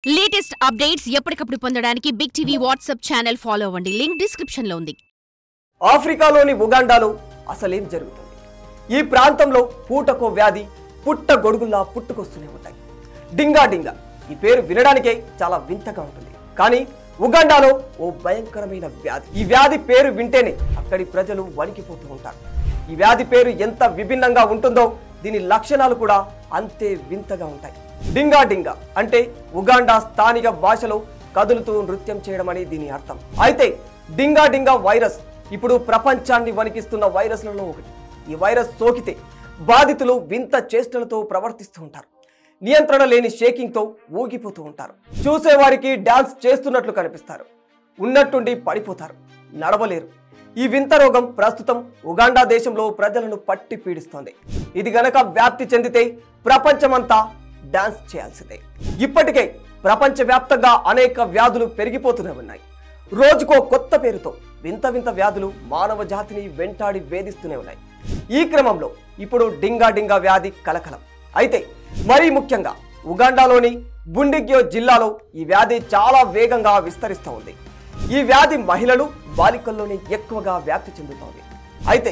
Latest updates ఎప్పటికప్పుడు పొందడానికి big TV WhatsApp channel follow అవ్వండి. లింక్ డిస్క్రిప్షన్ లో ఉంది. ఆఫ్రికాలోని ఉగాండాలో అసలేం జరుగుతుంది? ఈ ప్రాంతంలో పూటకో వ్యాధి పుట్ట గొడుగుల్లా పుట్టుకొస్తూనే ఉంటాయి. డింగా డింగా ఈ పేరు వినడానికే చాలా వింతగా ఉంటుంది. కానీ ఉగాండాలో ఓ భయంకరమైన వ్యాధి. ఈ వ్యాధి పేరు వింటేనే అక్కడి ప్రజలు వణికిపోతూ ఉంటారు. ఈ వ్యాధి పేరు ఎంత విభిన్నంగా ఉంటుందో దీని లక్షణాలు కూడా అంతే వింతగా ఉంటాయి. డింగా డింగా అంటే ఉగాండా స్థానిక భాషలో కదులుతూ నృత్యం చేయడం అని దీని అర్థం. అయితే డింగా డింగా వైరస్ ఇప్పుడు ప్రపంచాన్ని వణికిస్తున్న వైరస్లలో ఒకటి. ఈ వైరస్ సోకితే బాధితులు వింత చేష్టలతో ప్రవర్తిస్తూ ఉంటారు. నియంత్రణ లేని షేకింగ్తో ఊగిపోతూ ఉంటారు. చూసేవారికి డాన్స్ చేస్తున్నట్లు కనిపిస్తారు. ఉన్నట్టుండి పడిపోతారు, నడవలేరు. ఈ వింత రోగం ప్రస్తుతం ఉగాండా దేశంలో ప్రజలను పట్టి పీడిస్తోంది. ఇది గనక వ్యాప్తి చెందితే ప్రపంచమంతా డాన్స్ చేయాల్సిందే. ఇప్పటికే ప్రపంచవ్యాప్తంగా అనేక వ్యాధులు పెరిగిపోతూనే ఉన్నాయి. రోజుకో కొత్త పేరుతో వింత వింత వ్యాధులు మానవ జాతిని వెంటాడి వేధిస్తూనే ఉన్నాయి. ఈ క్రమంలో ఇప్పుడు డింగా డింగా వ్యాధి కలకలం. అయితే మరీ ముఖ్యంగా ఉగాండాలోని బుండిగ్యో జిల్లాలో ఈ వ్యాధి చాలా వేగంగా విస్తరిస్తూ ఉంది. ఈ వ్యాధి మహిళలు, బాలికల్లోనే ఎక్కువగా వ్యాప్తి చెందుతోంది. అయితే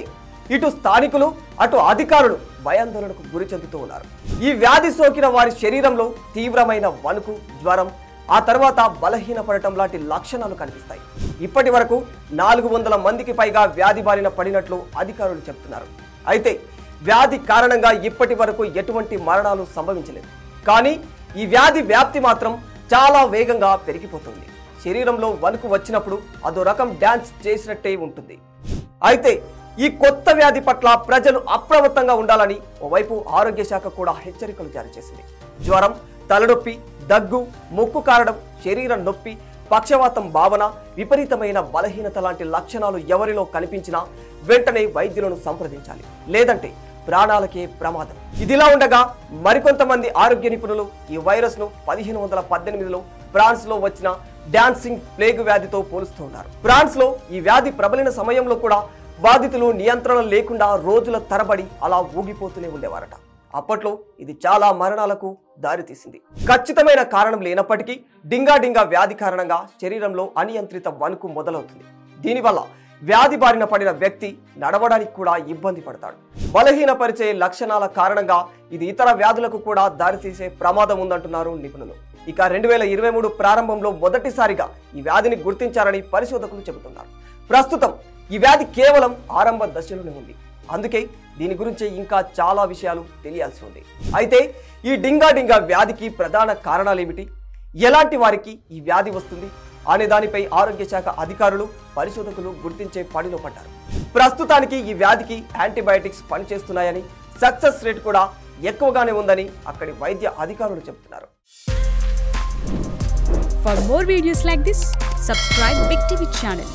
ఇటు స్థానికులు, అటు అధికారులు భయాందోళనకు గురి చెందుతూ ఉన్నారు. ఈ వ్యాధి సోకిన వారి శరీరంలో తీవ్రమైన వణుకు, జ్వరం, ఆ తర్వాత బలహీనపడటం లాంటి లక్షణాలు కనిపిస్తాయి. ఇప్పటి వరకు 400 మందికి పైగా వ్యాధి బారిన పడినట్లు అధికారులు చెబుతున్నారు. అయితే వ్యాధి కారణంగా ఇప్పటి వరకు ఎటువంటి మరణాలు సంభవించలేదు. కానీ ఈ వ్యాధి వ్యాప్తి మాత్రం చాలా వేగంగా పెరిగిపోతుంది. శరీరంలో వణుకు వచ్చినప్పుడు అదో రకం డాన్స్ చేసినట్టే ఉంటుంది. అయితే ఈ కొత్త వ్యాధి పట్ల ప్రజలు అప్రమత్తంగా ఉండాలని ఓవైపు ఆరోగ్య శాఖ కూడా హెచ్చరికలు జారీ చేసింది. జ్వరం, తలనొప్పి, దగ్గు, ముక్కు కారడం, శరీర నొప్పి, పక్షవాతం భావన, విపరీతమైన బలహీనత లాంటి లక్షణాలు ఎవరిలో కనిపించినా వెంటనే వైద్యులను సంప్రదించాలి. లేదంటే ప్రాణాలకే ప్రమాదం. ఇదిలా ఉండగా మరికొంతమంది ఆరోగ్య నిపుణులు ఈ వైరస్ ను 1518లో ఫ్రాన్స్ లో వచ్చిన డాన్సింగ్ ప్లేగ్ వ్యాధితో పోలుస్తూ ఉన్నారు. ఫ్రాన్స్ లో ఈ వ్యాధి ప్రబలిన సమయంలో కూడా బాధితులు నియంత్రణ లేకుండా రోజుల తరబడి అలా ఊగిపోతూనే ఉండేవారట. అప్పట్లో ఇది చాలా మరణాలకు దారితీసింది. ఖచ్చితమైన కారణం లేనప్పటికీ డింగా డింగా వ్యాధి కారణంగా శరీరంలో అనియంత్రిత వణుకు మొదలవుతుంది. దీనివల్ల వ్యాధి బారిన పడిన వ్యక్తి నడవడానికి కూడా ఇబ్బంది పడతాడు. బలహీనపరిచే లక్షణాల కారణంగా ఇది ఇతర వ్యాధులకు కూడా దారితీసే ప్రమాదం ఉందంటున్నారు నిపుణులు. ఇక 2023 ప్రారంభంలో మొదటిసారిగా ఈ వ్యాధిని గుర్తించారని పరిశోధకులు చెబుతున్నారు. ప్రస్తుతం ఈ వ్యాధి కేవలం ఆరంభ దశలోనే ఉంది. అందుకే దీని గురించి ఇంకా చాలా విషయాలు తెలియాల్సి ఉంది. అయితే ఈ డింగా డింగా వ్యాధికి ప్రధాన కారణాలు ఏమిటి, ఎలాంటి వారికి ఈ వ్యాధి వస్తుంది అనే దానిపై ఆరోగ్య శాఖ అధికారులు, పరిశోధకులు గుర్తించే పనిలో పడ్డారు. ప్రస్తుతానికి ఈ వ్యాధికి యాంటీబయాటిక్స్ పనిచేస్తున్నాయని, సక్సెస్ రేట్ కూడా ఎక్కువగానే ఉందని అక్కడి వైద్య అధికారులు చెబుతున్నారు. For more videos like this, subscribe Big TV channel.